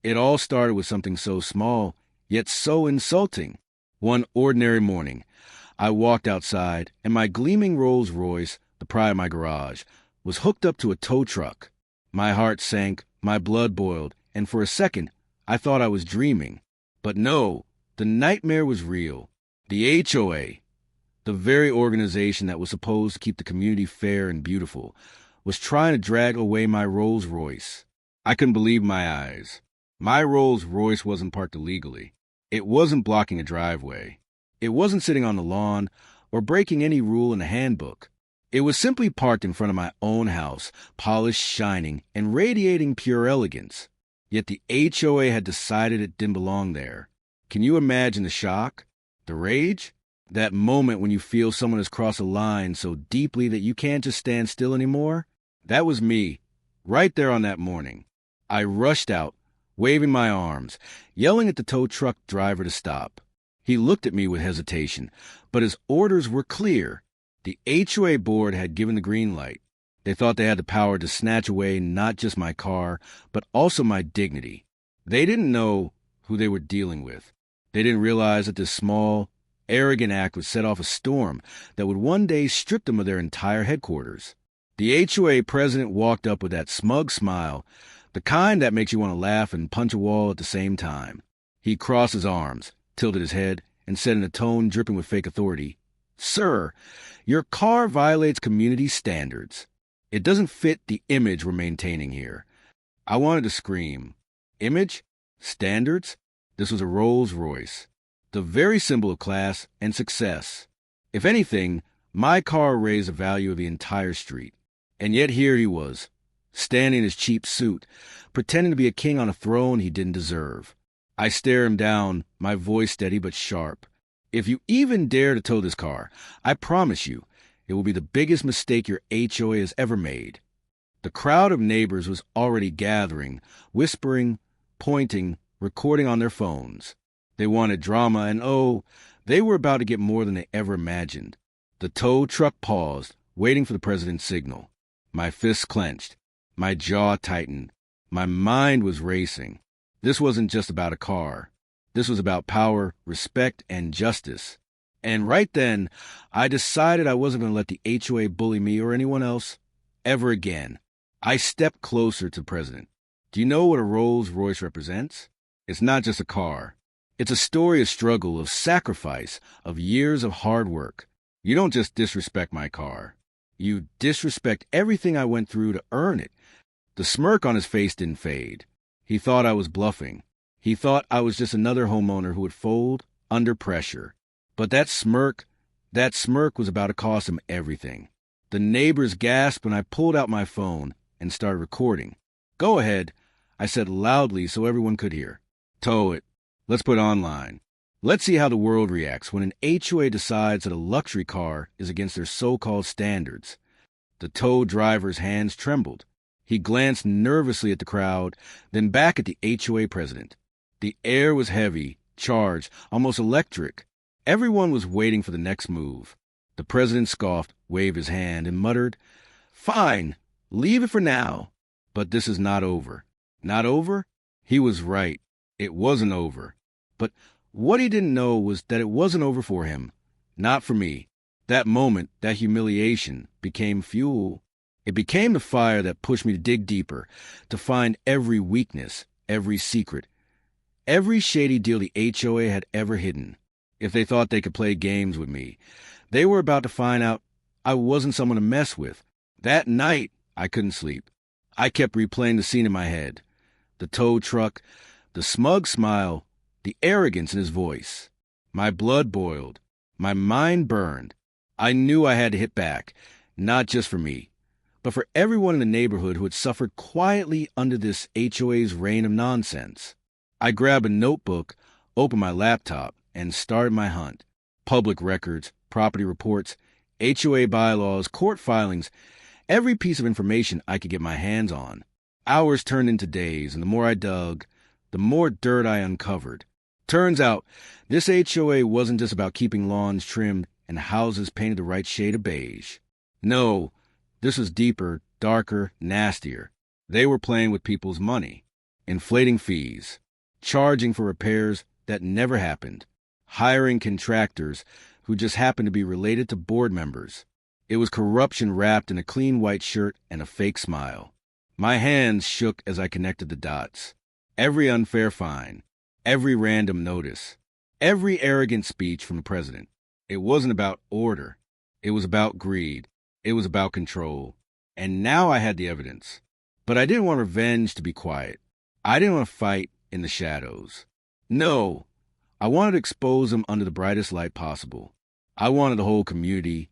It all started with something so small, yet so insulting. One ordinary morning, I walked outside, and my gleaming Rolls Royce, the pride of my garage, was hooked up to a tow truck. My heart sank, my blood boiled, and for a second, I thought I was dreaming. But no, the nightmare was real. The HOA, the very organization that was supposed to keep the community fair and beautiful, was trying to drag away my Rolls Royce. I couldn't believe my eyes. My Rolls Royce wasn't parked illegally. It wasn't blocking a driveway. It wasn't sitting on the lawn or breaking any rule in the handbook. It was simply parked in front of my own house, polished, shining, and radiating pure elegance. Yet the HOA had decided it didn't belong there. Can you imagine the shock? The rage? That moment when you feel someone has crossed a line so deeply that you can't just stand still anymore? That was me, right there on that morning. I rushed out, waving my arms, yelling at the tow truck driver to stop. He looked at me with hesitation, but his orders were clear. The HOA board had given the green light. They thought they had the power to snatch away not just my car, but also my dignity. They didn't know who they were dealing with. They didn't realize that this small, arrogant act would set off a storm that would one day strip them of their entire headquarters. The HOA president walked up with that smug smile, the kind that makes you want to laugh and punch a wall at the same time. He crossed his arms, tilted his head, and said in a tone dripping with fake authority, "Sir, your car violates community standards. It doesn't fit the image we're maintaining here." I wanted to scream. Image? Standards? This was a Rolls Royce, the very symbol of class and success. If anything, my car raised the value of the entire street. And yet here he was, standing in his cheap suit, pretending to be a king on a throne he didn't deserve. I stare him down, my voice steady but sharp. "If you even dare to tow this car, I promise you, it will be the biggest mistake your HOA has ever made." The crowd of neighbors was already gathering, whispering, pointing, recording on their phones. They wanted drama, and oh, they were about to get more than they ever imagined. The tow truck paused, waiting for the president's signal. My fists clenched. My jaw tightened. My mind was racing. This wasn't just about a car. This was about power, respect, and justice. And right then, I decided I wasn't going to let the HOA bully me or anyone else ever again. I stepped closer to the president. "Do you know what a Rolls Royce represents? It's not just a car. It's a story of struggle, of sacrifice, of years of hard work. You don't just disrespect my car. You disrespect everything I went through to earn it." The smirk on his face didn't fade. He thought I was bluffing. He thought I was just another homeowner who would fold under pressure. But that smirk was about to cost him everything. The neighbors gasped when I pulled out my phone and started recording. "Go ahead," I said loudly so everyone could hear. "Tow it. Let's put it online. Let's see how the world reacts when an HOA decides that a luxury car is against their so-called standards." The tow driver's hands trembled. He glanced nervously at the crowd, then back at the HOA president. The air was heavy, charged, almost electric. Everyone was waiting for the next move. The president scoffed, waved his hand, and muttered, "Fine, leave it for now. But this is not over." Not over? He was right. It wasn't over. But what he didn't know was that it wasn't over for him. Not for me. That moment, that humiliation, became fuel. It became the fire that pushed me to dig deeper, to find every weakness, every secret, every shady deal the HOA had ever hidden. If they thought they could play games with me, they were about to find out I wasn't someone to mess with. That night, I couldn't sleep. I kept replaying the scene in my head. The tow truck, the smug smile, the arrogance in his voice. My blood boiled. My mind burned. I knew I had to hit back, not just for me, but for everyone in the neighborhood who had suffered quietly under this HOA's reign of nonsense. I grabbed a notebook, opened my laptop, and started my hunt. Public records, property reports, HOA bylaws, court filings, every piece of information I could get my hands on. Hours turned into days, and the more I dug, the more dirt I uncovered. Turns out, this HOA wasn't just about keeping lawns trimmed and houses painted the right shade of beige. No, this was deeper, darker, nastier. They were playing with people's money. inflating fees, charging for repairs that never happened, hiring contractors who just happened to be related to board members. It was corruption wrapped in a clean white shirt and a fake smile. My hands shook as I connected the dots. Every unfair fine, every random notice, every arrogant speech from the president. It wasn't about order. It was about greed. It was about control. And now I had the evidence. But I didn't want revenge to be quiet. I didn't want to fight in the shadows. No, I wanted to expose them under the brightest light possible. I wanted the whole community,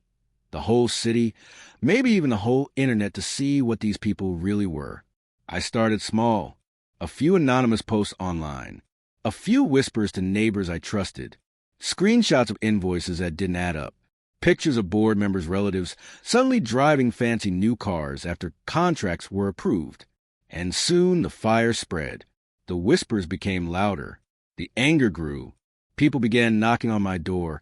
the whole city, maybe even the whole internet to see what these people really were. I started small. A few anonymous posts online. A few whispers to neighbors I trusted. Screenshots of invoices that didn't add up. Pictures of board members' relatives suddenly driving fancy new cars after contracts were approved. And soon the fire spread. The whispers became louder. The anger grew. People began knocking on my door,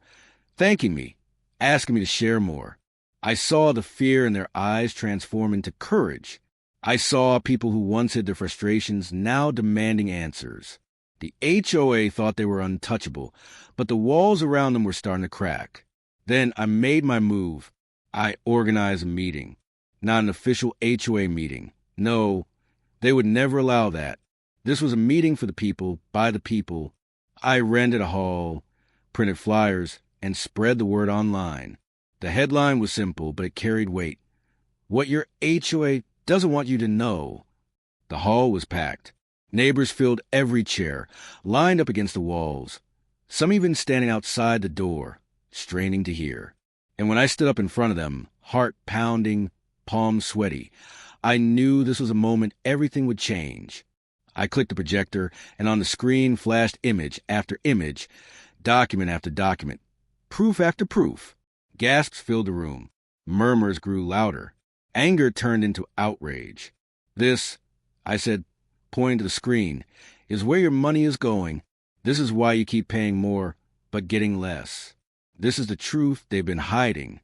thanking me, asking me to share more. I saw the fear in their eyes transform into courage. I saw people who once hid their frustrations now demanding answers. The HOA thought they were untouchable, but the walls around them were starting to crack. Then I made my move. I organized a meeting. Not an official HOA meeting. No, they would never allow that. This was a meeting for the people, by the people. I rented a hall, printed flyers, and spread the word online. The headline was simple, but it carried weight. What your HOA doesn't want you to know. The hall was packed. Neighbors filled every chair, lined up against the walls. Some even standing outside the door, straining to hear. And when I stood up in front of them, heart pounding, palms sweaty, I knew this was a moment everything would change. I clicked the projector, and on the screen flashed image after image, document after document, proof after proof. Gasps filled the room. Murmurs grew louder. Anger turned into outrage. This, I said, pointing to the screen, is where your money is going. This is why you keep paying more, but getting less. This is the truth they've been hiding.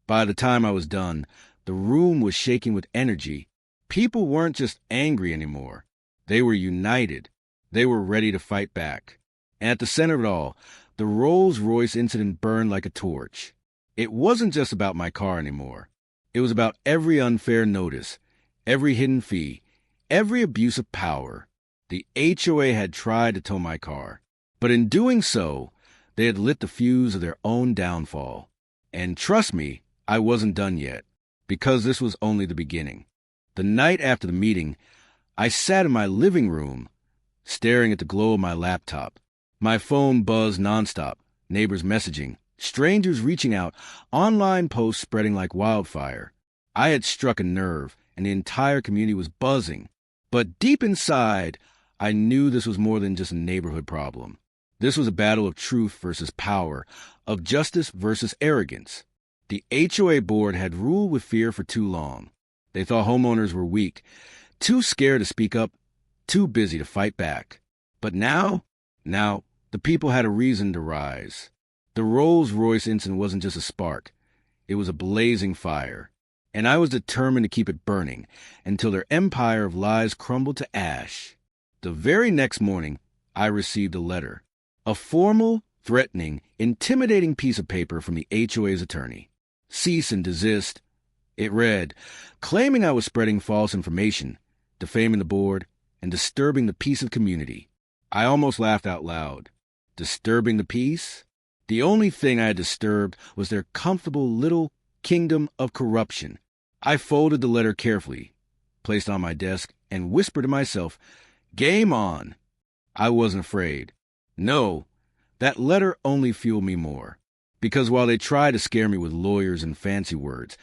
By the time I was done, the room was shaking with energy. People weren't just angry anymore. They were united. They were ready to fight back. And at the center of it all, the Rolls Royce incident burned like a torch. It wasn't just about my car anymore. It was about every unfair notice, every hidden fee, every abuse of power. The HOA had tried to tow my car, but in doing so, they had lit the fuse of their own downfall. And trust me, I wasn't done yet, because this was only the beginning. The night after the meeting, I sat in my living room, staring at the glow of my laptop. My phone buzzed nonstop, neighbors messaging, strangers reaching out, online posts spreading like wildfire. I had struck a nerve, and the entire community was buzzing. But deep inside, I knew this was more than just a neighborhood problem. This was a battle of truth versus power, of justice versus arrogance. The HOA board had ruled with fear for too long. They thought homeowners were weak, too scared to speak up, too busy to fight back. But now, the people had a reason to rise. The Rolls Royce incident wasn't just a spark. It was a blazing fire. And I was determined to keep it burning until their empire of lies crumbled to ash. The very next morning, I received a letter. A formal, threatening, intimidating piece of paper from the HOA's attorney. Cease and desist. It read, claiming I was spreading false information, defaming the board, and disturbing the peace of community. I almost laughed out loud. Disturbing the peace? The only thing I had disturbed was their comfortable little kingdom of corruption. I folded the letter carefully, placed it on my desk, and whispered to myself, game on. I wasn't afraid. No, that letter only fueled me more. Because while they tried to scare me with lawyers and fancy words,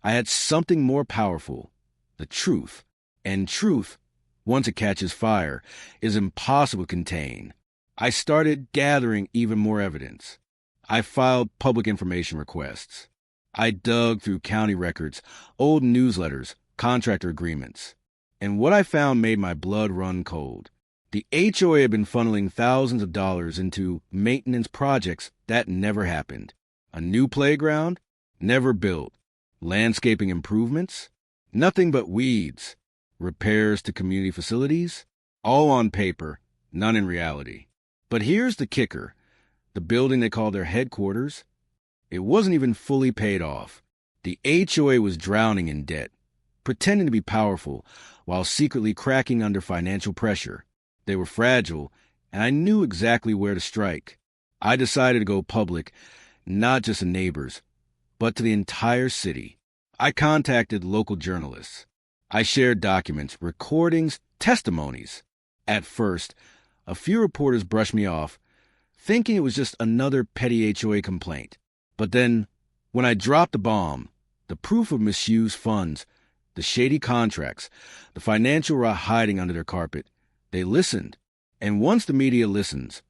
I had something more powerful, the truth. And truth, once it catches fire, is impossible to contain. I started gathering even more evidence. I filed public information requests. I dug through county records, old newsletters, contractor agreements. And what I found made my blood run cold. The HOA had been funneling thousands of dollars into maintenance projects that never happened. A new playground? Never built. Landscaping improvements? Nothing but weeds. Repairs to community facilities? All on paper, none in reality. But here's the kicker. The building they called their headquarters, it wasn't even fully paid off. The HOA was drowning in debt, pretending to be powerful while secretly cracking under financial pressure. They were fragile, and I knew exactly where to strike. I decided to go public, not just to neighbors, but to the entire city. I contacted local journalists. I shared documents, recordings, testimonies. At first, a few reporters brushed me off, thinking it was just another petty HOA complaint. But then, when I dropped the bomb, the proof of misused funds, the shady contracts, the financial rot hiding under their carpet, they listened. And once the media listens,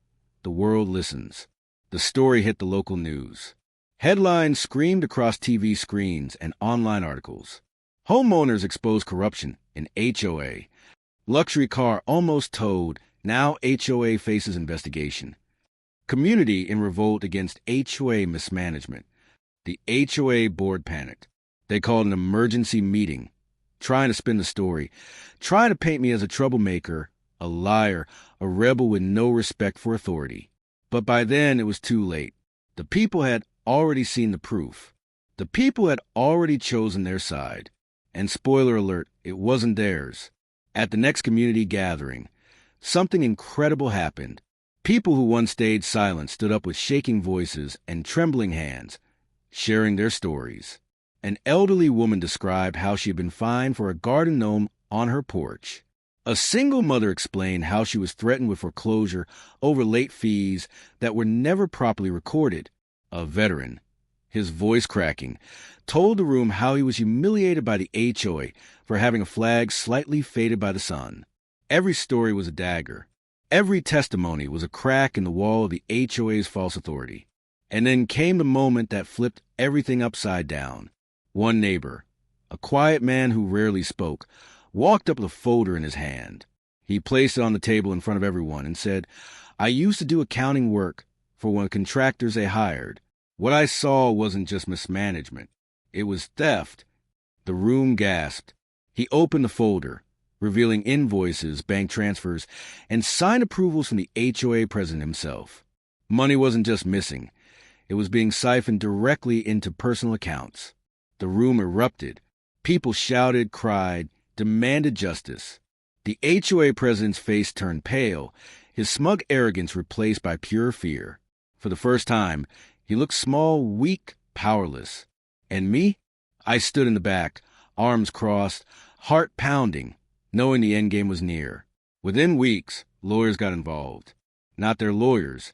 the world listens. The story hit the local news. Headlines screamed across TV screens and online articles. Homeowners exposed corruption in HOA. Luxury car almost towed, now HOA faces investigation. Community in revolt against HOA mismanagement. The HOA board panicked. They called an emergency meeting, trying to spin the story, trying to paint me as a troublemaker, a liar, a rebel with no respect for authority. But by then it was too late. The people had already seen the proof. The people had already chosen their side. And spoiler alert, it wasn't theirs. At the next community gathering, something incredible happened. People who once stayed silent stood up with shaking voices and trembling hands, sharing their stories. An elderly woman described how she had been fined for a garden gnome on her porch. A single mother explained how she was threatened with foreclosure over late fees that were never properly recorded. A veteran, his voice cracking, told the room how he was humiliated by the HOA for having a flag slightly faded by the sun. Every story was a dagger. Every testimony was a crack in the wall of the HOA's false authority. And then came the moment that flipped everything upside down. One neighbor, a quiet man who rarely spoke, walked up with a folder in his hand. He placed it on the table in front of everyone and said, "I used to do accounting work for one of the contractors they hired. What I saw wasn't just mismanagement. It was theft." The room gasped. He opened the folder, revealing invoices, bank transfers, and signed approvals from the HOA president himself. Money wasn't just missing. It was being siphoned directly into personal accounts. The room erupted. People shouted, cried, demanded justice. The HOA president's face turned pale, his smug arrogance replaced by pure fear. For the first time, he looked small, weak, powerless. And me? I stood in the back, arms crossed, heart pounding, knowing the endgame was near. Within weeks, lawyers got involved. Not their lawyers,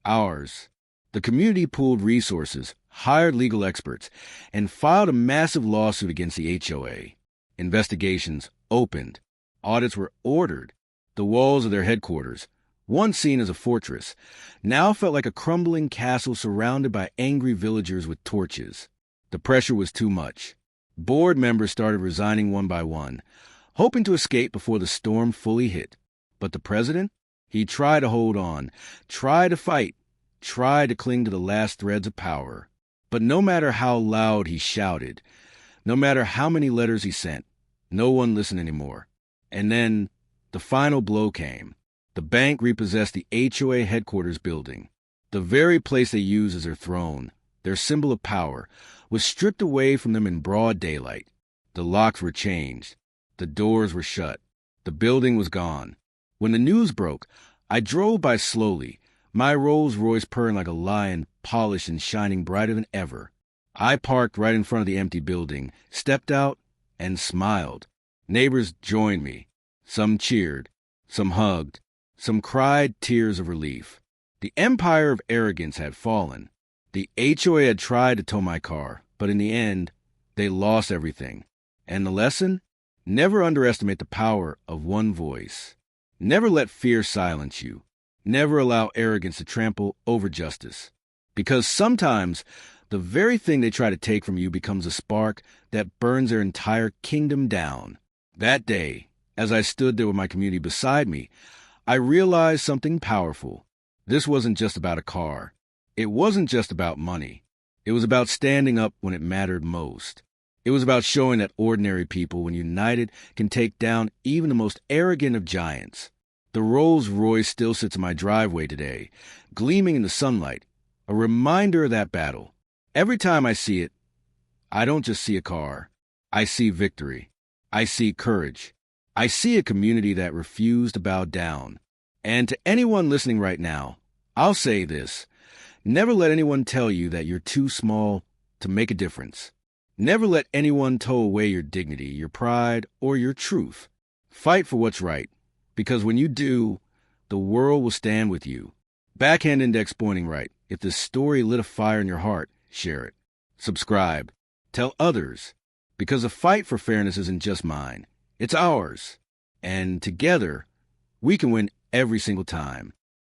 ours. The community pooled resources, hired legal experts, and filed a massive lawsuit against the HOA. Investigations opened. Audits were ordered. The walls of their headquarters, once seen as a fortress, now felt like a crumbling castle surrounded by angry villagers with torches. The pressure was too much. Board members started resigning one by one, hoping to escape before the storm fully hit. But the president? He tried to hold on, tried to fight, tried to cling to the last threads of power. But no matter how loud he shouted, no matter how many letters he sent, no one listened anymore. And then the final blow came. The bank repossessed the HOA headquarters building. The very place they used as their throne, their symbol of power, was stripped away from them in broad daylight. The locks were changed. The doors were shut. The building was gone. When the news broke, I drove by slowly, my Rolls Royce purring like a lion, polished and shining brighter than ever. I parked right in front of the empty building, stepped out, and smiled. Neighbors joined me. Some cheered, some hugged, some cried tears of relief. The empire of arrogance had fallen. The HOA had tried to tow my car, but in the end, they lost everything. And the lesson? Never underestimate the power of one voice. Never let fear silence you. Never allow arrogance to trample over justice. Because sometimes the very thing they try to take from you becomes a spark that burns their entire kingdom down. That day, as I stood there with my community beside me, I realized something powerful. This wasn't just about a car. It wasn't just about money. It was about standing up when it mattered most. It was about showing that ordinary people, when united, can take down even the most arrogant of giants. The Rolls Royce still sits in my driveway today, gleaming in the sunlight, a reminder of that battle. Every time I see it, I don't just see a car. I see victory. I see courage. I see a community that refused to bow down. And to anyone listening right now, I'll say this. Never let anyone tell you that you're too small to make a difference. Never let anyone tow away your dignity, your pride, or your truth. Fight for what's right, because when you do, the world will stand with you. Backhand index pointing right. If this story lit a fire in your heart, share it. Subscribe. Tell others, because the fight for fairness isn't just mine. It's ours. And together, we can win every single time.